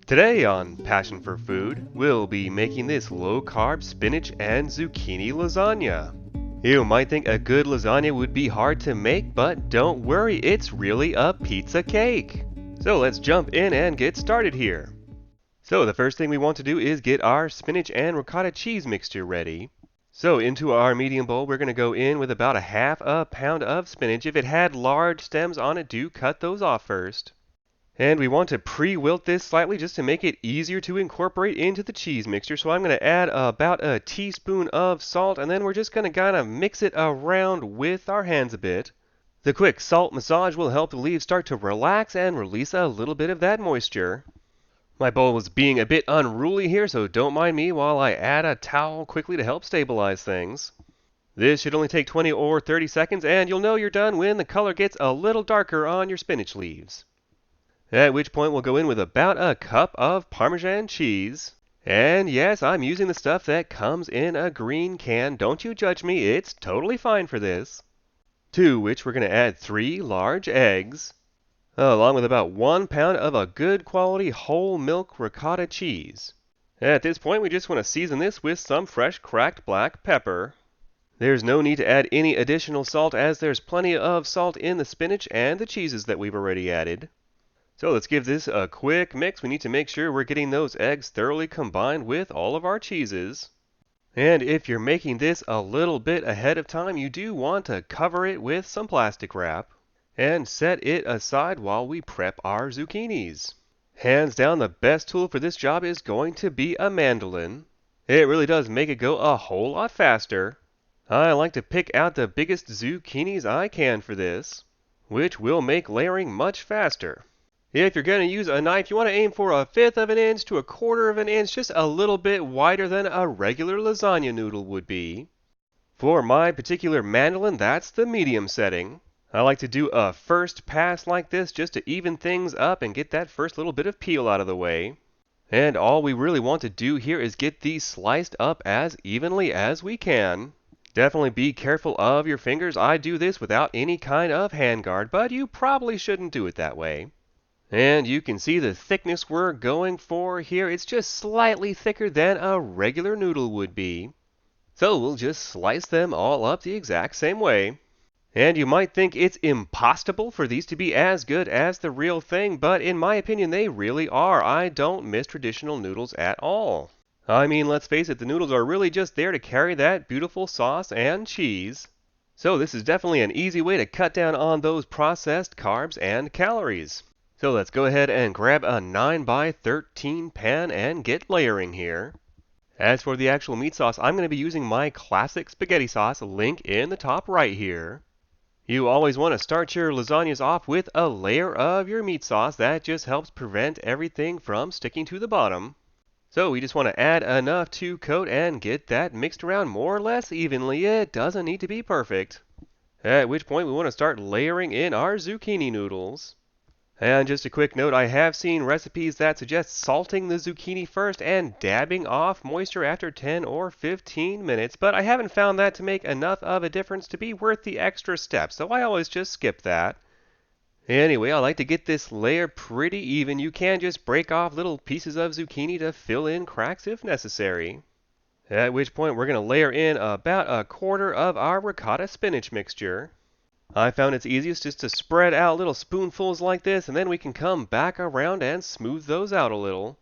Today on Passion for Food, we'll be making this low-carb spinach and zucchini lasagna. You might think a good lasagna would be hard to make, but don't worry, it's really a pizza cake. So let's jump in and get started here. So the first thing we want to do is get our spinach and ricotta cheese mixture ready. So into our medium bowl, we're going to go in with about a half a pound of spinach. If it had large stems on it, do cut those off first. And we want to pre-wilt this slightly just to make it easier to incorporate into the cheese mixture. So I'm going to add about a teaspoon of salt, and then we're just going to kind of mix it around with our hands a bit. The quick salt massage will help the leaves start to relax and release a little bit of that moisture. My bowl was being a bit unruly here, so don't mind me while I add a towel quickly to help stabilize things. This should only take 20 or 30 seconds, and you'll know you're done when the color gets a little darker on your spinach leaves. At which point we'll go in with about a cup of Parmesan cheese. And yes, I'm using the stuff that comes in a green can. Don't you judge me, it's totally fine for this. To which we're going to add 3 large eggs, along with about 1 pound of a good quality whole milk ricotta cheese. At this point we just want to season this with some fresh cracked black pepper. There's no need to add any additional salt as there's plenty of salt in the spinach and the cheeses that we've already added. So let's give this a quick mix. We need to make sure we're getting those eggs thoroughly combined with all of our cheeses. And if you're making this a little bit ahead of time, you do want to cover it with some plastic wrap and set it aside while we prep our zucchinis. Hands down, the best tool for this job is going to be a mandolin. It really does make it go a whole lot faster. I like to pick out the biggest zucchinis I can for this, which will make layering much faster. If you're going to use a knife, you want to aim for 1/5 of an inch to 1/4 of an inch, just a little bit wider than a regular lasagna noodle would be. For my particular mandolin, that's the medium setting. I like to do a first pass like this just to even things up and get that first little bit of peel out of the way. And all we really want to do here is get these sliced up as evenly as we can. Definitely be careful of your fingers. I do this without any kind of handguard, but you probably shouldn't do it that way. And you can see the thickness we're going for here. It's just slightly thicker than a regular noodle would be. So we'll just slice them all up the exact same way. And you might think it's impossible for these to be as good as the real thing, but in my opinion they really are. I don't miss traditional noodles at all. I mean, let's face it, the noodles are really just there to carry that beautiful sauce and cheese. So this is definitely an easy way to cut down on those processed carbs and calories. So let's go ahead and grab a 9x13 pan and get layering here. As for the actual meat sauce, I'm going to be using my classic spaghetti sauce, link in the top right here. You always want to start your lasagnas off with a layer of your meat sauce. That just helps prevent everything from sticking to the bottom. So we just want to add enough to coat and get that mixed around more or less evenly. It doesn't need to be perfect. At which point we want to start layering in our zucchini noodles. And just a quick note, I have seen recipes that suggest salting the zucchini first and dabbing off moisture after 10 or 15 minutes, but I haven't found that to make enough of a difference to be worth the extra step, so I always just skip that. Anyway, I like to get this layer pretty even. You can just break off little pieces of zucchini to fill in cracks if necessary. At which point we're going to layer in about 1/4 of our ricotta spinach mixture. I found it's easiest just to spread out little spoonfuls like this, and then we can come back around and smooth those out a little.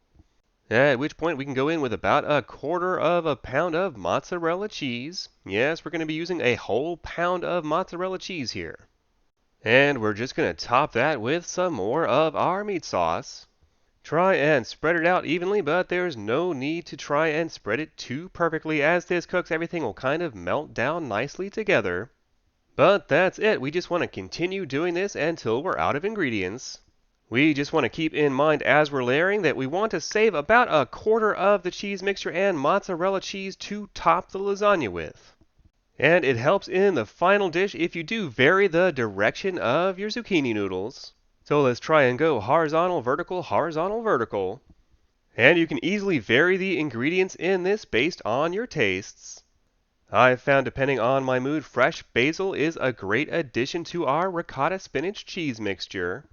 At which point we can go in with about 1/4 of a pound of mozzarella cheese. Yes, we're going to be using a whole pound of mozzarella cheese here. And we're just going to top that with some more of our meat sauce. Try and spread it out evenly, but there's no need to try and spread it too perfectly. As this cooks, everything will kind of melt down nicely together. But that's it. We just want to continue doing this until we're out of ingredients. We just want to keep in mind as we're layering that we want to save about 1/4 of the cheese mixture and mozzarella cheese to top the lasagna with. And it helps in the final dish if you do vary the direction of your zucchini noodles. So let's try and go horizontal, vertical, horizontal, vertical. And you can easily vary the ingredients in this based on your tastes. I've found, depending on my mood, fresh basil is a great addition to our ricotta spinach cheese mixture.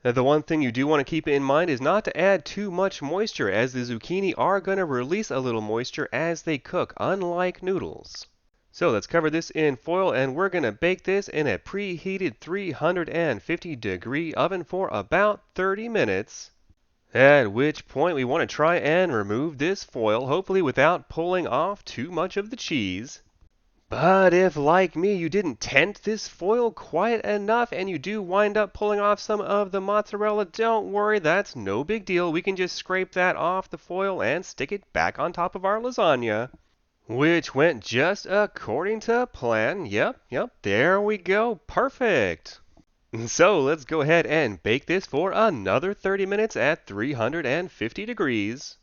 The one thing you do want to keep in mind is not to add too much moisture, as the zucchini are going to release a little moisture as they cook, unlike noodles. So let's cover this in foil, and we're going to bake this in a preheated 350-degree oven for about 30 minutes. At which point we want to try and remove this foil, hopefully without pulling off too much of the cheese. But if, like me, you didn't tent this foil quite enough and you do wind up pulling off some of the mozzarella, don't worry, that's no big deal. We can just scrape that off the foil and stick it back on top of our lasagna. Which went just according to plan. Yep, there we go. Perfect. So let's go ahead and bake this for another 30 minutes at 350 degrees.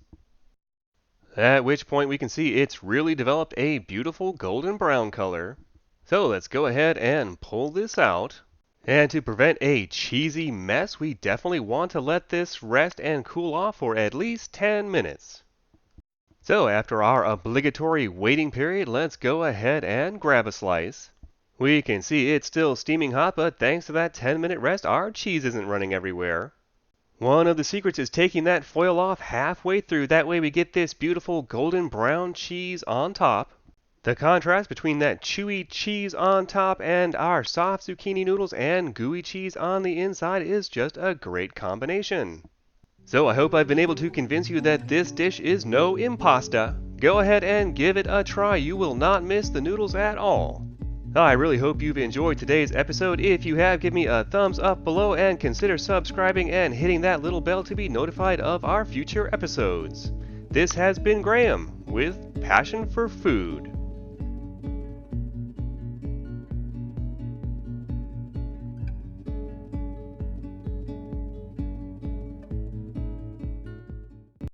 At which point we can see it's really developed a beautiful golden brown color. So let's go ahead and pull this out. And to prevent a cheesy mess, we definitely want to let this rest and cool off for at least 10 minutes. So after our obligatory waiting period, let's go ahead and grab a slice. We can see it's still steaming hot, but thanks to that 10-minute rest, our cheese isn't running everywhere. One of the secrets is taking that foil off halfway through. That way we get this beautiful golden brown cheese on top. The contrast between that chewy cheese on top and our soft zucchini noodles and gooey cheese on the inside is just a great combination. So I hope I've been able to convince you that this dish is no impasta. Go ahead and give it a try. You will not miss the noodles at all. I really hope you've enjoyed today's episode. If you have, give me a thumbs up below and consider subscribing and hitting that little bell to be notified of our future episodes. This has been Graham with Passion for Food.